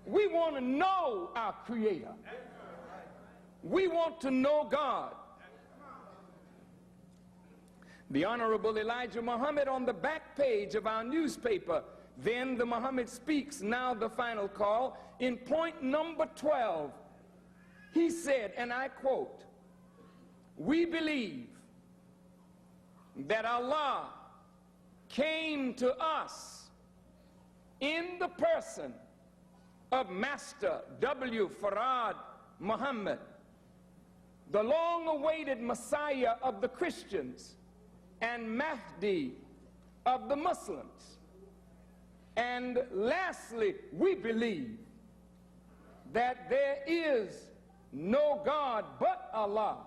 We want to know our Creator. We want to know God. The Honorable Elijah Muhammad, on the back page of our newspaper, Then the Muhammad Speaks, Now the Final Call, in point number 12, he said, and I quote, "We believe that Allah came to us in the person of Master W. Farad Muhammad, the long-awaited Messiah of the Christians and Mahdi of the Muslims. And lastly, we believe that there is no God but Allah,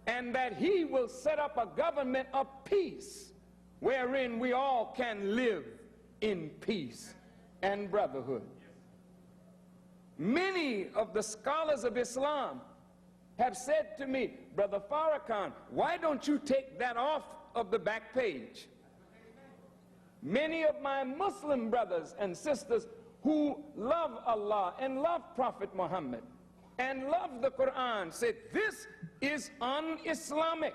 and that He will set up a government of peace wherein we all can live in peace and brotherhood." Many of the scholars of Islam have said to me, "Brother Farrakhan, why don't you take that off of the back page?" Many of my Muslim brothers and sisters who love Allah and love Prophet Muhammad and love the Quran said, "This is un-Islamic.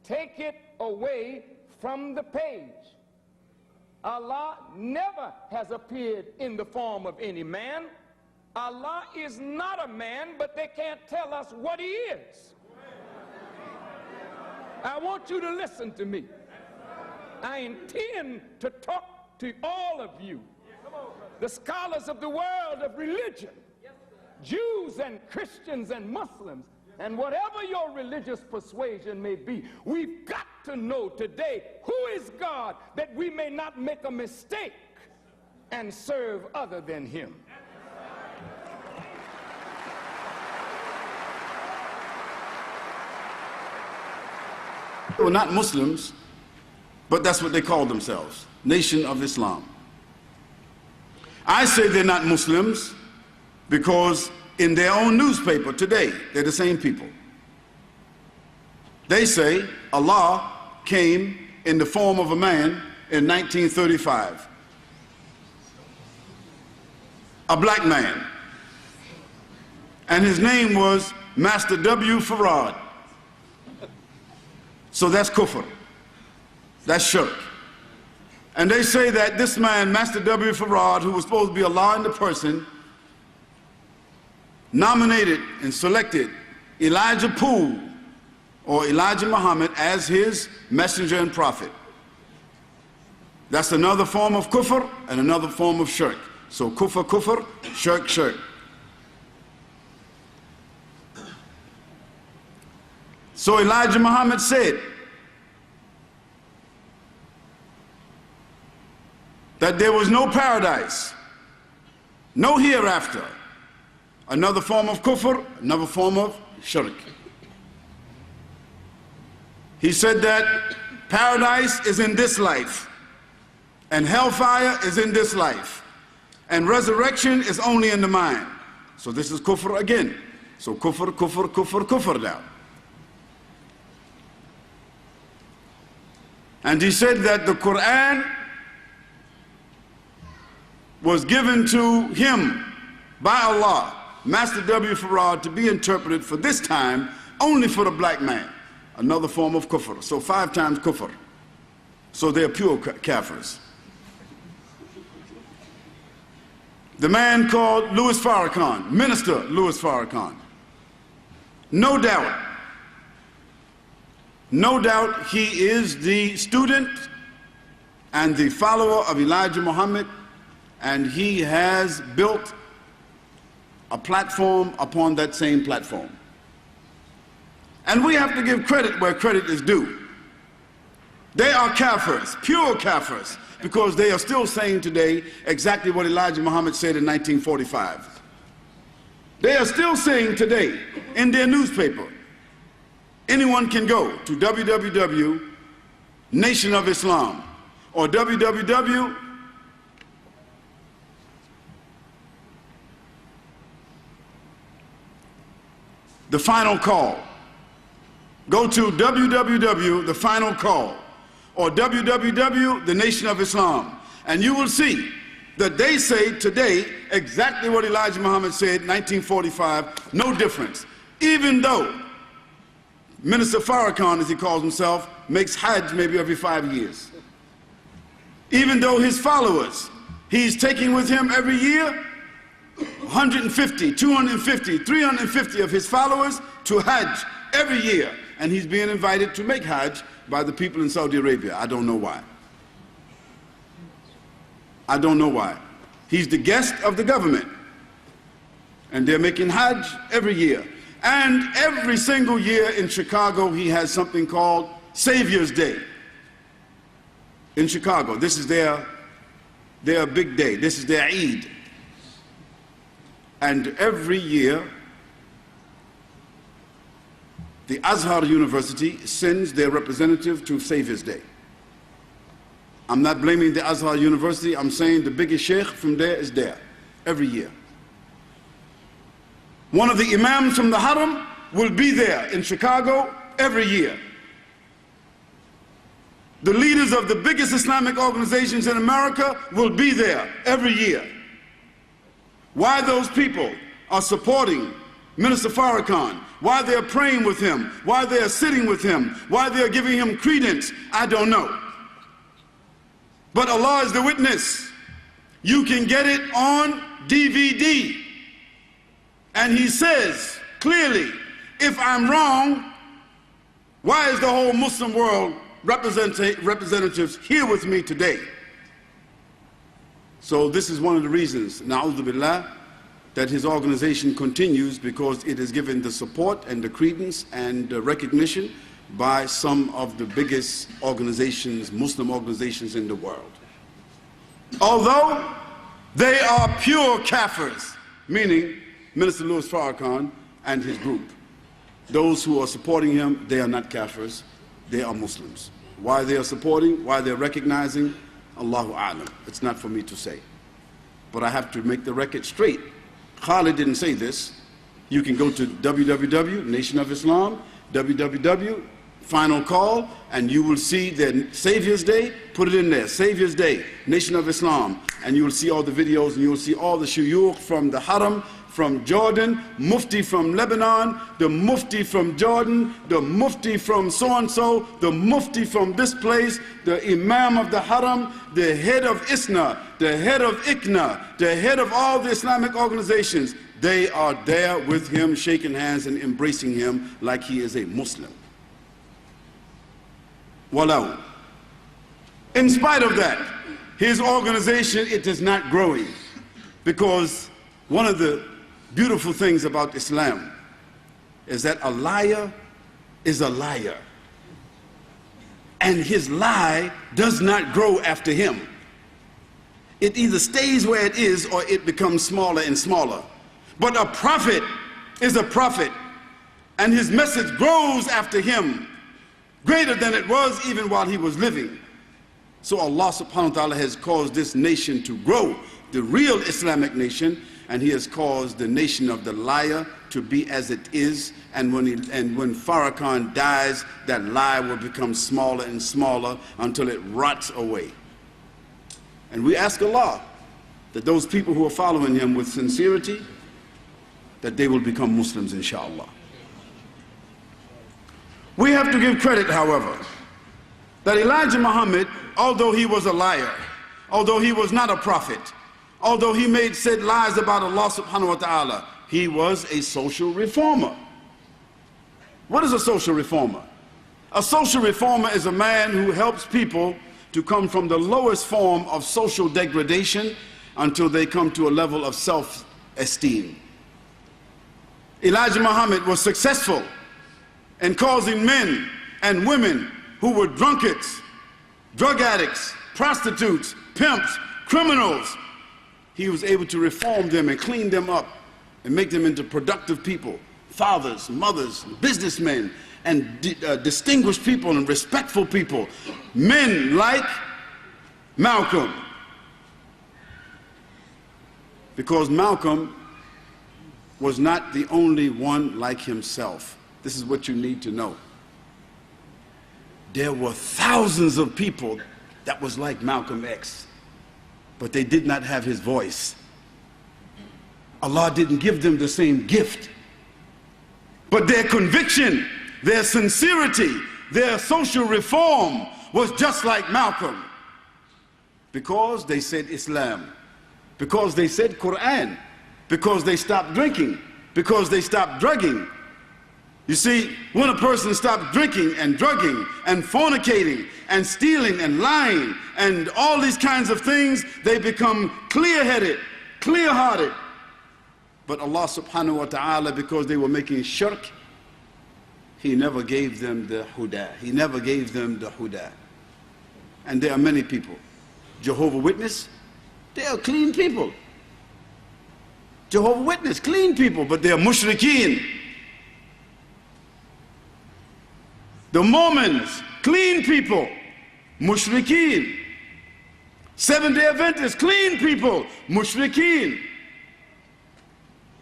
Take it away from the page. Allah never has appeared in the form of any man. Allah is not a man, but they can't tell us what He is." I want you to listen to me. I intend to talk to all of you, the scholars of the world of religion, Jews and Christians and Muslims, and whatever your religious persuasion may be. We've got to know today who is God, that we may not make a mistake and serve other than Him. They were not Muslims, but that's what they called themselves, Nation of Islam. I say they're not Muslims because in their own newspaper today, they're the same people. They say Allah came in the form of a man in 1935. A black man. And his name was Master W. Farad. So that's kuffar. That's shirk. And they say that this man, Master W. Farad, who was supposed to be Allah in the person, nominated and selected Elijah Poole or Elijah Muhammad as his messenger and prophet. That's another form of kuffar and another form of shirk. So kuffar, kuffar, shirk, shirk. So Elijah Muhammad said that there was no paradise, no hereafter. Another form of kuffar, another form of shirk. He said that paradise is in this life, and hellfire is in this life, and resurrection is only in the mind. So this is kuffar again. So kuffar, kuffar, kuffar, kuffar now. And he said that the Quran was given to him by Allah, Master W. Farad, to be interpreted for this time only for the black man. Another form of kuffar. So 5 times kuffar. So they're pure kafirs. The man called Louis Farrakhan, Minister Louis Farrakhan. No doubt he is the student and the follower of Elijah Muhammad, and he has built a platform upon that same platform. And we have to give credit where credit is due. They are kafirs, pure kafirs, because they are still saying today exactly what Elijah Muhammad said in 1945. They are still saying today in their newspaper. Anyone can go to www.Nation of Islam or www. The Final Call. Go to www. The Final Call or www. The Nation of Islam, and you will see that they say today exactly what Elijah Muhammad said in 1945, no difference. Even though Minister Farrakhan, as he calls himself, makes Hajj maybe every 5 years. Even though his followers, he's taking with him every year 150, 250, 350 of his followers to Hajj every year. And he's being invited to make Hajj by the people in Saudi Arabia. I don't know why. I don't know why. He's the guest of the government. And they're making Hajj every year. And every single year in Chicago, he has something called Savior's Day. In Chicago, this is their big day. This is their Eid. And every year, the Azhar University sends their representative to Savior's Day. I'm not blaming the Azhar University. I'm saying the biggest sheikh from there is there every year. One of the imams from the Haram will be there in Chicago every year. The leaders of the biggest Islamic organizations in America will be there every year. Why those people are supporting Minister Farrakhan, why they're praying with him, why they're sitting with him, why they're giving him credence, I don't know. But Allah is the witness. You can get it on DVD. And he says clearly, if I'm wrong, why is the whole Muslim world representatives here with me today? So this is one of the reasons, na'udhu billah, that his organization continues, because it is given the support and the credence and the recognition by some of the biggest organizations, Muslim organizations in the world. Although they are pure kafirs, meaning Minister Louis Farrakhan and his group. Those who are supporting him, they are not kafirs, they are Muslims. Why they are supporting, why they're recognizing, Allahu A'lam. It's not for me to say. But I have to make the record straight. Khalid didn't say this. You can go to www, Nation of Islam, www, Final Call, and you will see their Savior's Day. Put it in there, Savior's Day, Nation of Islam. And you will see all the videos, and you will see all the shuyukh from the Haram, from Jordan, Mufti from Lebanon, the Mufti from Jordan, the Mufti from so-and-so, the Mufti from this place, the Imam of the Haram, the head of ISNA, the head of ICNA, the head of all the Islamic organizations. They are there with him, shaking hands and embracing him like he is a Muslim. Walau. In spite of that, his organization, it is not growing, because one of the beautiful things about Islam is that a liar is a liar, and his lie does not grow after him. It either stays where it is or it becomes smaller and smaller. But a prophet is a prophet, and his message grows after him, greater than it was even while he was living. So Allah subhanahu wa ta'ala has caused this nation to grow, the real Islamic nation, and he has caused the nation of the liar to be as it is. And when Farrakhan dies, that lie will become smaller and smaller until it rots away. And we ask Allah that those people who are following him with sincerity, that they will become Muslims, inshallah. We have to give credit, however, that Elijah Muhammad, although he was a liar, although he was not a prophet, although he said lies about Allah subhanahu wa ta'ala, he was a social reformer. What is a social reformer? A social reformer is a man who helps people to come from the lowest form of social degradation until they come to a level of self-esteem. Elijah Muhammad was successful in causing men and women who were drunkards, drug addicts, prostitutes, pimps, criminals. He was able to reform them and clean them up and make them into productive people, fathers, mothers, businessmen, and distinguished people and respectful people. Men like Malcolm. Because Malcolm was not the only one like himself. This is what you need to know. There were thousands of people that was like Malcolm X. but they did not have his voice. Allah didn't give them the same gift. But their conviction, their sincerity, their social reform was just like Malcolm. Because they said Islam, because they said Quran, because they stopped drinking, because they stopped drugging. You see, when a person stops drinking and drugging and fornicating and stealing and lying and all these kinds of things, they become clear-headed, clear-hearted. But Allah subhanahu wa ta'ala, because they were making shirk, He never gave them the huda. He never gave them the huda. And there are many people. Jehovah Witness, they are clean people. Jehovah Witness, clean people, but they are mushrikeen. The Mormons, clean people, mushrikeen. Seventh-day Adventists, clean people, mushrikeen.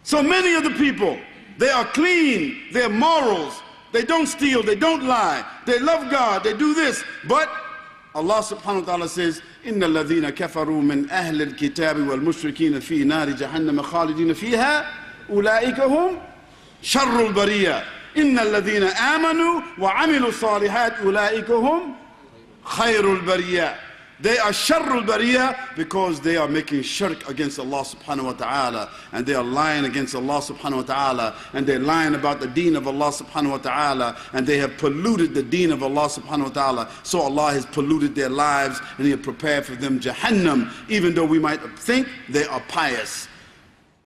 So many of the people, they are clean, they have morals, they don't steal, they don't lie, they love God, they do this. But Allah subhanahu wa ta'ala says, إِنَّ الَّذِينَ كَفَرُوا مِنْ أَهْلِ الْكِتَابِ وَالْمُشْرِكِينَ فِي نَارِ جَهَنَّمَ خَالِدِينَ فِيهَا أُولَٰئِكَ هُمْ شَرُّ الْبَرِيَّةِ إِنَّ الَّذِينَ آمَنُوا وَعَمِلُوا الصَّالِحَاتِ أُولَٰئِكَ هُمْ خَيْرُ الْبَرِيَّةِ. They are sharrul bariyah because they are making shirk against Allah subhanahu wa ta'ala, and they are lying against Allah subhanahu wa ta'ala, and they're lying about the deen of Allah subhanahu wa ta'ala, and they have polluted the deen of Allah subhanahu wa ta'ala. So Allah has polluted their lives, and He has prepared for them Jahannam, even though we might think they are pious.